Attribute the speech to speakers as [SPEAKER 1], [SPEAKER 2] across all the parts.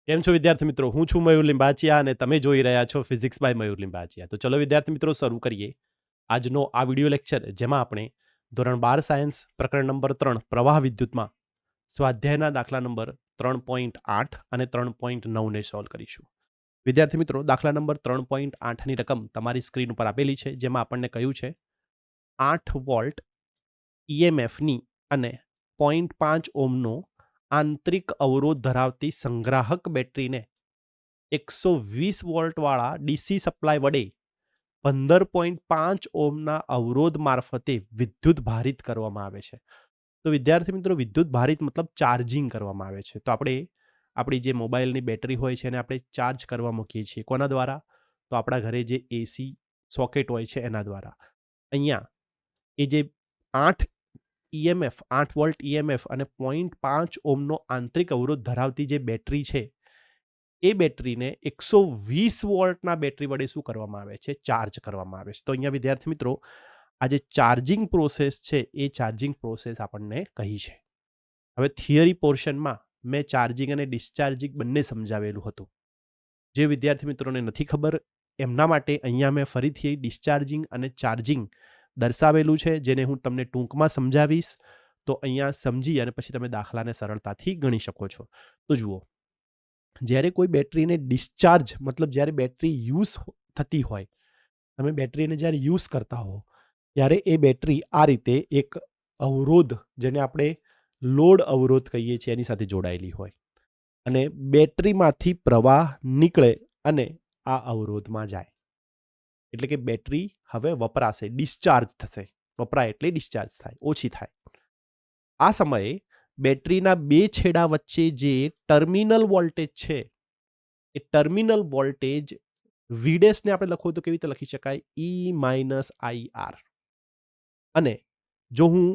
[SPEAKER 1] કેમ છો વિદ્યાર્થી મિત્રો? હું છું મયુર લિંબાચિયા અને તમે જોઈ રહ્યા છો ફિઝિક્સ બાય મયુર લિંબાચિયા. તો ચલો વિદ્યાર્થી મિત્રો શરૂ કરીએ આજનો આ વિડિયો લેક્ચર, જેમાં આપણે ધોરણ 12 સાયન્સ પ્રકરણ નંબર 3 પ્રવાહ વિદ્યુતમાં સ્વાધ્યાયના દાખલા નંબર 3.8 અને 3.9 ને સોલ્વ કરીશું. વિદ્યાર્થી મિત્રો, દાખલા નંબર 3.8ની રકમ તમારી સ્ક્રીન ઉપર આપેલી છે, જેમાં આપણને કહ્યું છે 8 વોલ્ટ EMFની અને 0.5 ઓહ્મનો આંતરિક અવરોધ ધરાવતી સંગ્રાહક બેટરીને 120 વોલ્ટવાળા ડીસી સપ્લાય વડે 15.5 ઓહ્મના અવરોધ મારફતે વિદ્યુત ભારિત કરવામાં આવે છે. તો વિદ્યાર્થી મિત્રો, વિદ્યુત ભારિત મતલબ ચાર્જિંગ કરવામાં આવે છે. તો આપણે આપણી જે મોબાઈલની બેટરી હોય છે એને આપણે ચાર્જ કરવા મૂકીએ છીએ. કોના દ્વારા? તો આપણા ઘરે જે એસી સોકેટ હોય છે એના દ્વારા. અહીંયા એ જે 8 EMF 8 વોલ્ટ EMF અને 0.5 ઓહ્મનો આંતરિક અવરોધ ધરાવતી જે બેટરી છે, એ બેટરીને 120 વોલ્ટના બેટરી વડે શું કરવામાં આવે છે? ચાર્જ કરવામાં આવે છે. તો અહીંયા વિદ્યાર્થી મિત્રો, આ જે ચાર્જિંગ પ્રોસેસ છે એ ચાર્જિંગ પ્રોસેસ આપણને કહી છે. હવે થિયરી પોર્શનમાં મેં ચાર્જિંગ અને ડિસ્ચાર્જિંગ બંને સમજાવેલું હતું. જે વિદ્યાર્થી મિત્રોને નથી ખબર એમના માટે અહીંયા મેં ફરીથી ડિસ્ચાર્જિંગ અને ચાર્જિંગ દર્શાવેલું છે, જેને હું તમને ટૂંકમાં સમજાવીશ. તો અહીંયા સમજી અને પછી તમે દાખલાને સરળતાથી ગણી શકો છો. તો જુઓ, જ્યારે કોઈ બેટરીને ડિસ્ચાર્જ મતલબ જ્યારે બેટરી યુઝ થતી હોય, તમે બેટરીને જ્યારે યુઝ કરતા હો ત્યારે એ બેટરી આ રીતે એક અવરોધ, જેને આપણે લોડ અવરોધ કહીએ છીએ, એની સાથે જોડાયેલી હોય અને બેટરીમાંથી પ્રવાહ નીકળે અને આ અવરોધમાં જાય. એટલે કે બેટરી હવે વપરાશે, ડિસ્ચાર્જ થશે. વપરાય એટલે ડિસ્ચાર્જ થાય, ઓછી થાય. આ સમયે બેટરીના બે છેડા વચ્ચે જે ટર્મિનલ વોલ્ટેજ છે, એ ટર્મિનલ વોલ્ટેજ VDESને આપણે લખો તો કેવી રીતે લખી શકાય? E-IR. અને જો હું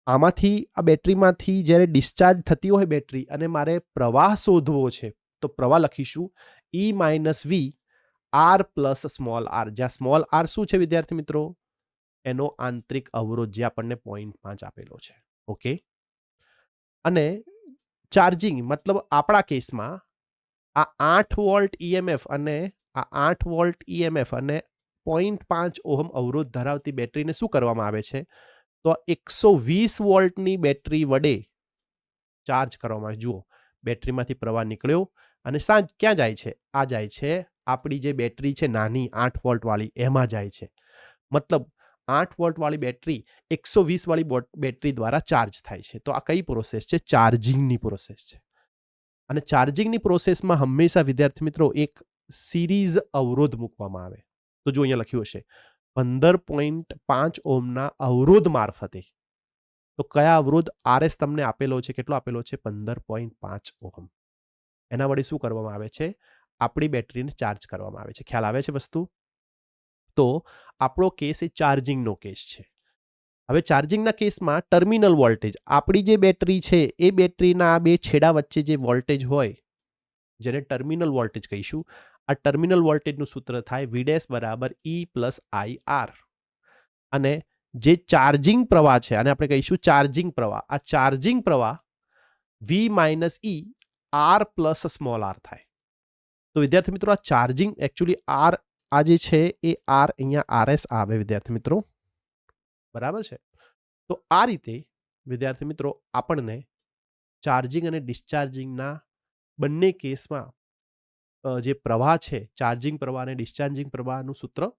[SPEAKER 1] આમાંથી આ બેટરીમાંથી જ્યારે ડિસ્ચાર્જ થતી હોય બેટરી અને મારે પ્રવાહ શોધવો છે, તો પ્રવાહ લખીશું E-V R plus small r, જ્યાં સ્મોલ r શું છે વિદ્યાર્થી મિત્રો? એનો આંતરિક અવરોધ, જે આપણને 0.5 આપેલો છે. ઓકે. અને ચાર્જિંગ મતલબ આપણા કેસમાં આ 8 વોલ્ટ EMF અને આ 8 વોલ્ટ EMF અને 0.5 ઓહમ અવરોધ ધરાવતી બેટરીને શું કરવામાં આવે છે? તો 120 વોલ્ટની બેટરી વડે ચાર્જ કરવામાં આવે. જુઓ, બેટરીમાંથી પ્રવાહ નીકળ્યો અને ક્યાં જાય છે? આ જાય છે આપણી જે બેટરી છે નાની 8 વોલ્ટ વાળી, એમાં જાય છે. મતલબ 8 વોલ્ટ વાળી બેટરી 120 વાળી બેટરી દ્વારા ચાર્જ થાય છે. તો આ કઈ પ્રોસેસ છે? ચાર્જિંગની પ્રોસેસ છે. અને ચાર્જિંગની પ્રોસેસમાં હંમેશા વિદ્યાર્થી મિત્રો એક સિરીઝ અવરોધ મૂકવામાં આવે. તો જો અહીંયા લખ્યું હશે 15.5 ઓહ્મના અવરોધ મારફતે. તો કયા અવરોધ? RS તમને આપેલો છે. કેટલો આપેલો છે? 15.5 ઓહમ. એના વડે શું કરવામાં આવે છે? આપણી બેટરીને ચાર્જ કરવામાં આવે છે. ખ્યાલ આવે છે વસ્તુ? તો આપણો કેસ એ ચાર્જિંગનો કેસ છે. હવે ચાર્જિંગના કેસમાં ટર્મિનલ વોલ્ટેજ, આપણી જે બેટરી છે એ બેટરીના બે છેડા વચ્ચે જે વોલ્ટેજ હોય, જેને ટર્મિનલ વોલ્ટેજ કહીશું, આ ટર્મિનલ વોલ્ટેજનું સૂત્ર થાય VDES બરાબર E+IR. અને જે ચાર્જિંગ પ્રવાહ છે, આને આપણે કહીશું ચાર્જિંગ પ્રવાહ. આ ચાર્જિંગ પ્રવાહ V-E R plus small r થાય. તો વિદ્યાર્થી મિત્રો, આ ચાર્જિંગ એકચ્યુઅલી R, આ જે છે એ R અહીંયા RS આવે વિદ્યાર્થી મિત્રો, બરાબર છે. તો આ રીતે વિદ્યાર્થી મિત્રો આપણને ચાર્જિંગ અને ડિસ્ચાર્જિંગના બંને કેસમાં જે પ્રવાહ છે, ચાર્જિંગ પ્રવાહ અને ડિસ્ચાર્જિંગ પ્રવાહનું સૂત્ર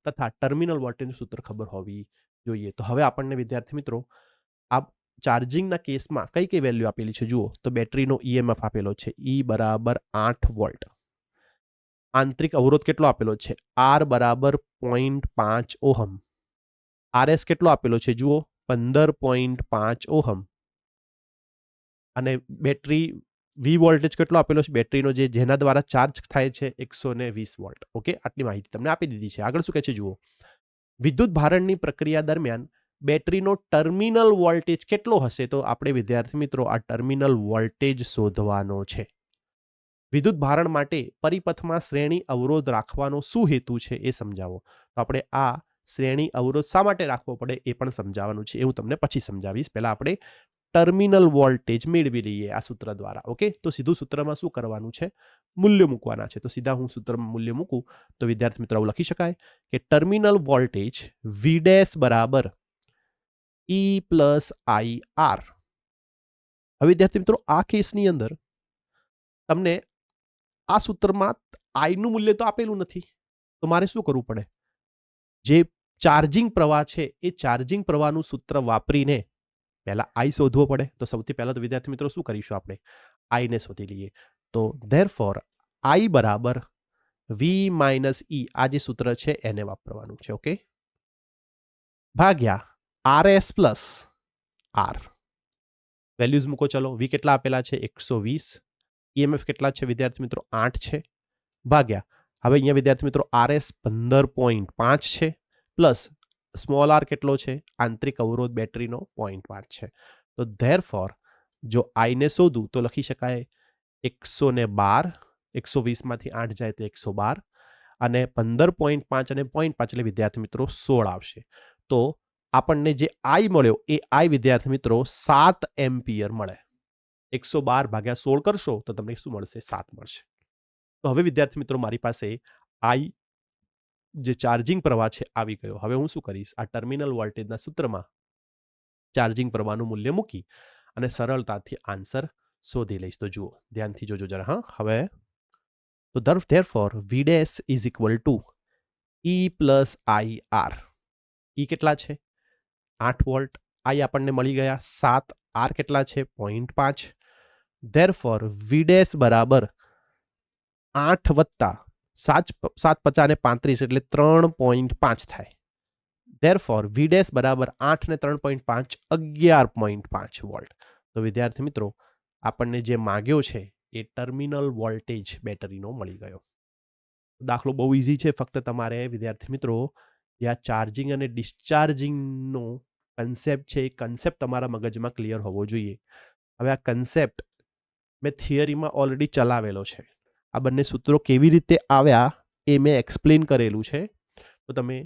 [SPEAKER 1] તથા ટર્મિનલ વોલ્ટેજનું સૂત્ર ખબર હોવી જોઈએ. તો હવે આપણને વિદ્યાર્થી મિત્રો આ ચાર્જિંગના કેસમાં કઈ કઈ વેલ્યુ આપેલી છે જુઓ. તો બેટરીનો EMF આપેલો છે E બરાબર 8 વોલ્ટ. આંતરિક અવરોધ કેટલો આપેલો છે? R બરાબર 0.5 ઓહમ. RS કેટલો આપેલો છે? જુઓ, 15.5 ઓહમ. અને બેટરી V વોલ્ટેજ કેટલો આપેલો છે? બેટરીનો જેના દ્વારા ચાર્જ થાય છે 120 વોલ્ટ. ઓકે, આટલી માહિતી તમને આપી દીધી છે. આગળ શું કહે છે જુઓ, વિદ્યુત ભારણની પ્રક્રિયા દરમિયાન બેટરીનો ટર્મિનલ વોલ્ટેજ કેટલો હશે? તો આપણે વિદ્યાર્થી મિત્રો આ ટર્મિનલ વોલ્ટેજ શોધવાનો છે. વિદ્યુત ભારણ માટે પરિપથમાં શ્રેણી અવરોધ રાખવાનો શું હેતુ છે એ સમજાવો. તો આપણે આ શ્રેણી અવરોધ શા માટે રાખવો પડે એ પણ સમજાવવાનું છે. એ હું તમને પછી સમજાવીશ. પહેલા આપણે ટર્મિનલ વોલ્ટેજ મેળવી લઈએ આ સૂત્ર દ્વારા. ઓકે, તો સીધું સૂત્રમાં શું કરવાનું છે? મૂલ્ય મૂકવાના છે. તો સીધા હું સૂત્રમાં મૂલ્ય મૂકું તો વિદ્યાર્થી મિત્રો આવું લખી શકાય કે ટર્મિનલ વોલ્ટેજ V ડેશ બરાબર E પ્લસ IR. હવે વિદ્યાર્થી મિત્રો આ કેસની અંદર તમને આ સૂત્રમાં I નું મૂલ્ય તો આપેલું નથી, તો મારે શું કરવું પડે? જે ચાર્જિંગ પ્રવાહ છે એ ચાર્જિંગ પ્રવાહનું સૂત્ર વાપરીને પહેલા I શોધવો પડે. તો સૌથી પહેલા તો વિદ્યાર્થી મિત્રો શું કરીશું? આપણે I ને શોધી લઈએ. તો ધેરફોર I બરાબર V માઇનસ E, આ જે સૂત્ર છે એને વાપરવાનું છે. ઓકે, ભાગ્યા RS પ્લસ R. વેલ્યુઝ મૂકો. ચલો, V કેટલા આપેલા છે? 120. EMF કેટલા છે વિદ્યાર્થી મિત્રો? 8 છે. ભાગ્યા હવે અહીંયા વિદ્યાર્થી મિત્રો RS 15.5 છે પ્લસ સ્મોલ r કેટલો છે? આંતરિક અવરોધ બેટરીનો 0.5 છે. તો ધેરફોર જો I ને શોધું તો લખી શકાય 112. 120 માંથી 8 જાય તો 112 અને 15.5 અને 0.5 એટલે વિદ્યાર્થી મિત્રો 16 આવશે. તો આપણને જે I મળ્યો એ I વિદ્યાર્થી મિત્રો 7 એમ્પિયર મળે. 112 ભાગ્યા 16 કરશો તો તમને શું મળશે? 7 મળશે. તો હવે વિદ્યાર્થી મિત્રો મારી પાસે I જે ચાર્જિંગ પ્રવાહ છે આવી ગયો. હવે હું શું કરીશ? આ ટર્મિનલ વોલ્ટેજના સૂત્રમાં ચાર્જિંગ પ્રવાહનું મૂલ્ય મૂકી અને સરળતાથી આન્સર શોધી લઈશ. તો જુઓ, ધ્યાનથી જોજો જરા. હા, હવે તો therefore V dash is equal to E plus IR. E કેટલા છે? 8 વોલ્ટ. I આપણને મળી ગયા 7. R કેટલા છે? 0.5. ધેરફોર V ડેશ બરાબર 8 વત્તા 7 50 અને 35 એટલે 3.5 થાય. ધેરફોર V ડેશ બરાબર 8 ને 3.5 11.5 વોલ્ટ. તો વિદ્યાર્થી મિત્રો આપણને જે માગ્યો છે એ ટર્મિનલ વોલ્ટેજ બેટરીનો મળી ગયો. દાખલો બહુ ઇઝી છે. ફક્ત તમારે વિદ્યાર્થી મિત્રો આ ચાર્જિંગ અને ડિસ્ચાર્જિંગનો કન્સેપ્ટ છે એ કન્સેપ્ટ તમારા મગજમાં ક્લિયર હોવો જોઈએ. હવે આ કન્સેપ્ટ મેં થિયરીમાં ઓલરેડી ચલાવેલો છે. આ બંને સૂત્રો કેવી રીતે આવ્યા એ મેં એક્સપ્લેન કરેલું છે. તો તમે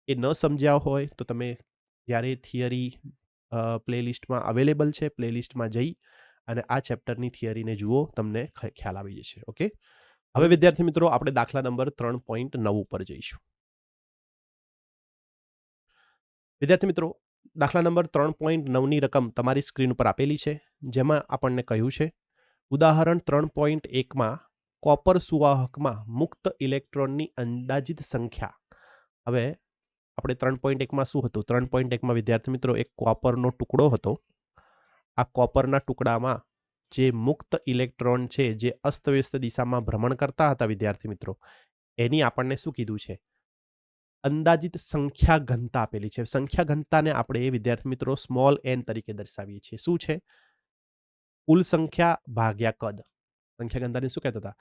[SPEAKER 1] એ ન સમજ્યા હોય તો તમે જ્યારે થિયરી પ્લેલિસ્ટમાં અવેલેબલ છે, પ્લેલિસ્ટમાં જઈ અને આ ચેપ્ટરની થિયરીને જુઓ, તમને ખ્યાલ આવી જશે. ઓકે, હવે વિદ્યાર્થી મિત્રો આપણે દાખલા નંબર 3.9 ઉપર જઈશું. વિદ્યાર્થી મિત્રો દાખલા નંબર 3.9ની રકમ તમારી સ્ક્રીન ઉપર આપેલી છે, જેમાં આપણને કહ્યું છે ઉદાહરણ 3.1માં કોપર સુવાહકમાં મુક્ત ઇલેક્ટ્રોનની અંદાજિત સંખ્યા. હવે આપણે 3.1માં શું હતું? 3.1માં વિદ્યાર્થી મિત્રો એક કોપરનો ટુકડો હતો. આ કોપરના ટુકડામાં જે મુક્ત ઇલેક્ટ્રોન છે જે અસ્તવ્યસ્ત દિશામાં ભ્રમણ કરતા હતા વિદ્યાર્થી મિત્રો, એની આપણને શું કીધું છે? અંદાજિત સંખ્યા ઘનતા આપેલી છે. સંખ્યા ઘનતાને આપણે વિદ્યાર્થી મિત્રો સ્મોલ n તરીકે દર્શાવીએ છીએ. શું છે? કુલ સંખ્યા ભાગ્યા કદ. સંખ્યા ઘનતાને શું કહેતા હતા?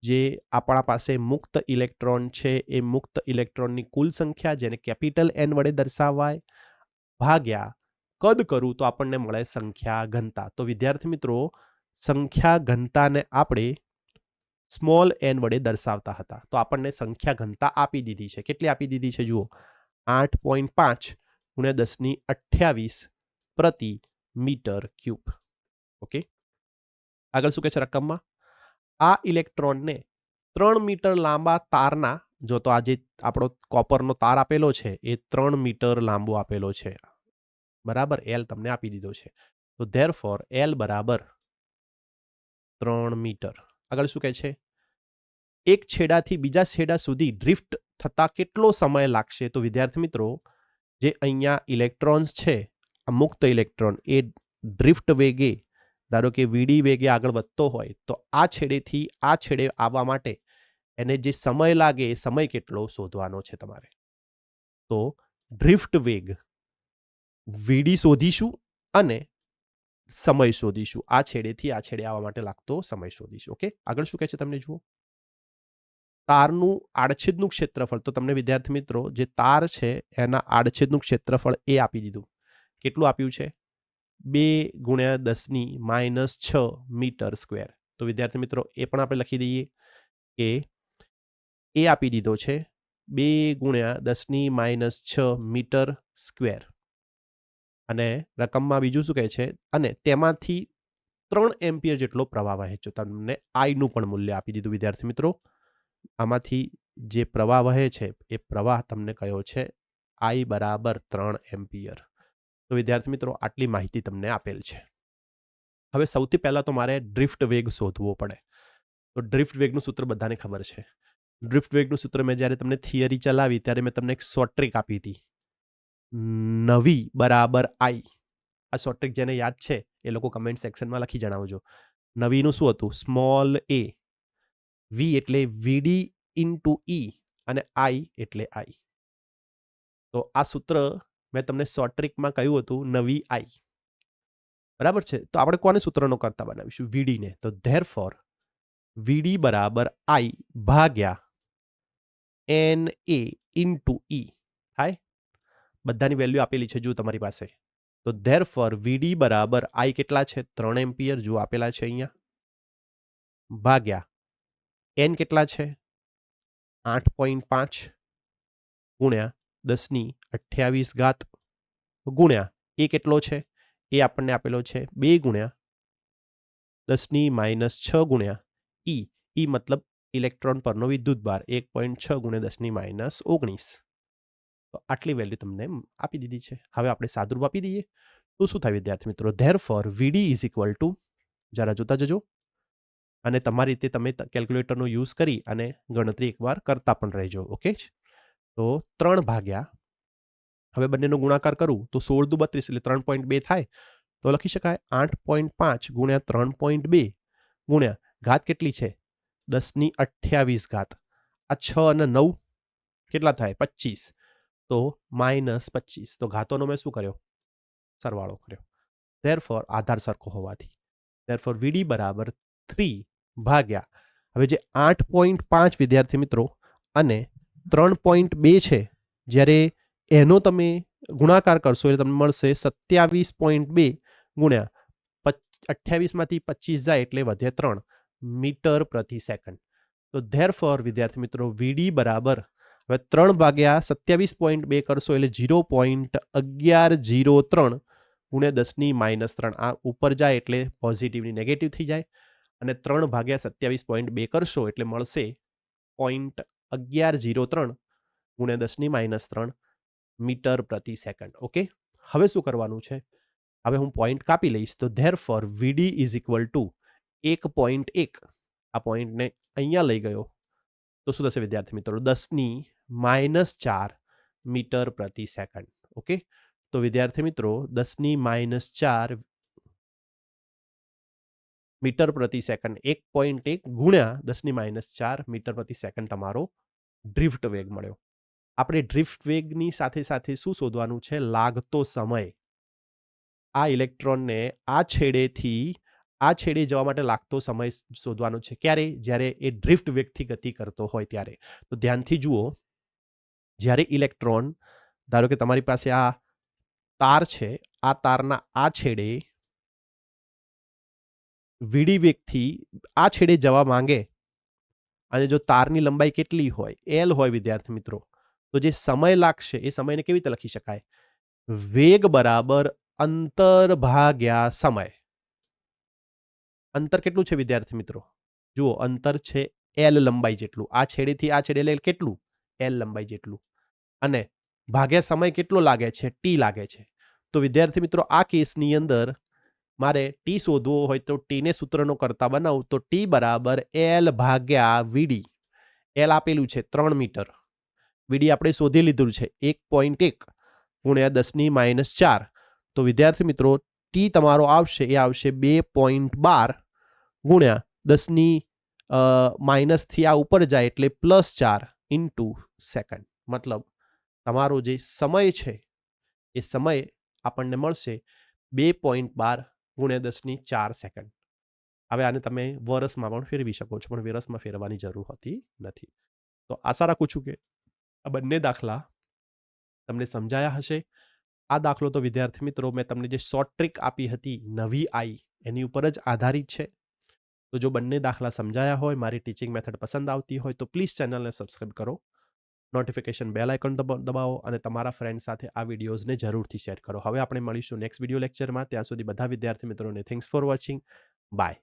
[SPEAKER 1] જે આપણા પાસે મુક્ત ઇલેક્ટ્રોન છે એ મુક્ત ઇલેક્ટ્રોનની કુલ સંખ્યા, જેને કેપિટલ N વડે દર્શાવાય, ભાગ્યા કદ કરું તો આપણને મળે સંખ્યા ઘનતા. તો વિદ્યાર્થી મિત્રો સંખ્યા ઘનતાને આપણે સ્મોલ n વડે દર્શાવતા હતા. તો આપણને સંખ્યા ઘનતા આપી દીધી છે. કેટલી આપી દીધી છે? જુઓ, 8.5 × 1028 પ્રતિ મીટર ક્યુબ. ઓકે, આગળ શું કહે છે રકમમાં? આ ઇલેક્ટ્રોનને 3 મીટર લાંબા તારના, જો તો આ જે આપણો કોપરનો તાર આપેલો છે એ 3 મીટર લાંબો આપેલો છે, બરાબર. L તમને આપી દીધો છે. તો ધેરફોર L બરાબર 3 મીટર. આગળ શું કહે છે? એક છેડાથી બીજા છેડા સુધી ડ્રિફ્ટ થતા કેટલો સમય લાગશે? તો વિદ્યાર્થી મિત્રો જે અહીંયા ઇલેક્ટ્રોન્સ છે, આ મુક્ત ઇલેક્ટ્રોન, એ ડ્રિફ્ટ વેગે, ધારો કે VD વેગે આગળ વધતો હોય તો આ છેડેથી આ છેડે આવવા માટે એને જે સમય લાગે એ સમય કેટલો શોધવાનો છે તમારે. તો ડ્રિફ્ટ વેગ VD શોધીશું અને સમય શોધીશું. આ છેડેથી આ છેડે આવવા માટે લાગતો સમય શોધીશું. ઓકે, આગળ શું કહે છે તમને જુઓ. તારનું આડછેદનું ક્ષેત્રફળ. તો તમને વિદ્યાર્થી મિત્રો જે તાર છે એના આડછેદનું ક્ષેત્રફળ એ આપી દીધું. કેટલું આપ્યું છે? 2 × 10⁻⁶ મીટર સ્ક્વેર. તો વિદ્યાર્થી મિત્રો એ પણ આપણે લખી દઈએ કે એ આપી દીધો છે 2 × 10⁻⁶ મીટર સ્ક્વેર. અને રકમમાં બીજું શું કહે છે, અને તેમાંથી 3 એમ્પિયર જેટલો પ્રવાહ વહે છે. તમને આઈનું પણ મૂલ્ય આપી દીધું વિદ્યાર્થી મિત્રો. આમાંથી જે પ્રવાહ વહે છે એ પ્રવાહ તમને કયો છે, આઈ બરાબર 3 એમ્પિયર. તો વિદ્યાર્થી મિત્રો આટલી માહિતી તમને આપેલ છે. હવે સૌથી પહેલાં તો મારે ડ્રિફ્ટ વેગ શોધવો પડે. તો ડ્રિફ્ટ વેગનું સૂત્ર બધાને ખબર છે. ડ્રિફ્ટ વેગનું સૂત્ર મેં જ્યારે તમને થિયરી ચલાવી ત્યારે મેં તમને એક શોર્ટ ટ્રિક આપી હતી, નવી બરાબર આઈ. આ શોર્ટ ટ્રિક જેને યાદ છે એ લોકો કમેન્ટ સેક્શનમાં લખી જણાવજો. નવીનું શું હતું, સ્મોલ એ, વી એટલે વીડી ઇન્ટુ ઈ અને આઈ એટલે આઈ. તો આ સૂત્ર મેં તમને શોર્ટ ટ્રિકમાં કહ્યું હતું, નવી આઈ. બરાબર છે. તો આપણે કોને સૂત્રનો કરતા બનાવીશું, વીડીને. તો ધેરફોર વીડી બરાબર આઈ ભાગ્યા એન એ ઇન્ટુ ઈ થાય. બધાની વેલ્યુ આપેલી છે જો તમારી પાસે. તો ધેરફોર વીડી બરાબર આઈ કેટલા છે, 3 એમ્પિયર જો આપેલા છે અહીંયા, ભાગ્યા એન કેટલા છે 8.5 ગુણ્યા 10⁻28 ગુણ્યા એ કેટલો છે, એ આપણને આપેલો છે 2 ગુણ્યા 10⁻6 ગુણ્યા ઈ. ઈ મતલબ ઇલેક્ટ્રોન પરનો વિદ્યુતભાર 1.6 ગુણ્યા 10⁻19. તો આટલી વેલ્યુ તમને આપી દીધી છે. હવે આપણે સાદુરૂપ આપી દઈએ તો શું થાય વિદ્યાર્થી મિત્રો, therefore VD is equal to, જરા જોતા જજો અને તમારી રીતે તમે કેલ્ક્યુલેટરનો યુઝ કરી અને ગણતરી એકવાર કરતા પણ રહેજો. ઓકે. તો 3 ભાગ્યા, હવે બંનેનો ગુણાકાર કરું તો 16 દુ 32 એટલે 3.2 થાય. તો લખી શકાય 8.5 ગુણ્યા 3.2 ગુણ્યા ઘાત કેટલી છે 10⁻28. આ 6 અને 9 કેટલા થાય 25. તો -25. તો ઘાતોનો મેં શું કર્યો, સરવાળો કર્યો. ધેરફોર આધાર સરખો હોવાથી ધેરફોર વીડી બરાબર 3 ભાગ્યા, હવે જે 8.5 વિદ્યાર્થી મિત્રો અને 3.2 છે, જ્યારે એનો તમે ગુણાકાર કરશો એટલે તમને મળશે 27.2 ગુણ્યા 28માંથી 25 જાય એટલે વધે 3 મીટર પ્રતિ સેકન્ડ. તો ધેરફોર વિદ્યાર્થી મિત્રો વીડી બરાબર, હવે 3 ભાગ્યા 27.2 કરશો એટલે 0.1103 ગુણ્યા 10⁻3. આ ઉપર જાય એટલે પોઝિટિવની નેગેટિવ થઈ જાય અને 3 ભાગ્યા 27.2 કરશો એટલે મળશે 0.1103 ગુણ્યા 10⁻3 મીટર પ્રતિ સેકન્ડ. ઓકે. હવે શું કરવાનું છે, હવે હું પોઈન્ટ કાપી લઈશ. તો therefore VD is equal to 1.1, આ પોઈન્ટને અહીંયા લઈ ગયો તો શું થશે વિદ્યાર્થી મિત્રો, 10⁻4 મીટર પ્રતિ સેકન્ડ. ઓકે. તો વિદ્યાર્થી મિત્રો 10⁻4 મીટર પ્રતિ સેકન્ડ, 1.1 ગુણ્યા 10⁻4 મીટર પ્રતિ સેકન્ડ તમારો ડ્રિફ્ટ વેગ મળ્યો. આપણે ડ્રિફ્ટ વેગની સાથે સાથે શું શોધવાનું છે, લાગતો સમય. આ ઇલેક્ટ્રોનને આ છેડેથી આ છેડે જવા માટે લાગતો સમય શોધવાનો છે. ક્યારે, જ્યારે એ ડ્રિફ્ટ વેગથી ગતિ કરતો હોય ત્યારે. તો ધ્યાનથી જુઓ, જ્યારે ઇલેક્ટ્રોન, ધારો કે તમારી પાસે આ તાર છે, આ તારના આ છેડે વીડી વેગથી આ છેડે જવા માંગે અને જો તારની લંબાઈ કેટલી હોય, એલ હોય વિદ્યાર્થી મિત્રો, તો જે સમય લાગશે એ સમયને કેવી રીતે લખી શકાય, વેગ બરાબર અંતર ભાગ્યા સમય. અંતર કેટલું છે વિદ્યાર્થી મિત્રો, જુઓ અંતર છે એલ લંબાઈ જેટલું, આ છેડેથી આ છેડે એટલે કેટલું, એલ લંબાઈ જેટલું, અને ભાગ્યા સમય કેટલો લાગે છે, ટી લાગે છે. તો વિદ્યાર્થી મિત્રો આ કેસની અંદર મારે ટી શોધવો હોય તો ટીને સૂત્રનો કરતા બનાવું તો ટી બરાબર એલ ભાગ્યા વીડી. એલ આપેલું છે 3 મીટર, વીડી આપણે શોધી લીધું છે 1.1 ગુણ્યા 10⁻4. તો વિદ્યાર્થી મિત્રો ટી તમારો આવશે એ આવશે 2.12 ગુણ્યા 10 થી આ ઉપર જાય એટલે +4 ઇન્ટુ સેકન્ડ. મતલબ તમારો જે સમય છે એ સમય આપણને મળશે 2.12 ગુણ્યા 10⁴ સેકન્ડ. હવે આને તમે વર્ષમાં પણ ફેરવી શકો છો, પણ વર્ષમાં ફેરવાની જરૂર હોતી નથી. તો આશા રાખું છું કે આ બંને દાખલા તમને સમજાયા હશે. આ દાખલો તો વિદ્યાર્થી મિત્રો મેં તમને જે શોર્ટ ટ્રિક આપી હતી નવી આઈ, એની ઉપર જ આધારિત છે. તો જો બંને દાખલા સમજાયા હોય, મારી ટીચિંગ મેથડ પસંદ આવતી હોય તો પ્લીઝ ચેનલને સબસ્ક્રાઈબ કરો. નોટિફિકેશન બેલ આઇકોન દબાવો અને તમારા ફ્રેન્ડ સાથે આ વિડીયોઝને જરૂરથી શેર કરો. હવે આપણે મળીશું નેક્સ્ટ વિડીયો લેક્ચરમાં. ત્યાં સુધી બધા વિદ્યાર્થી મિત્રોને થેન્ક્સ ફોર વોચિંગ. બાય.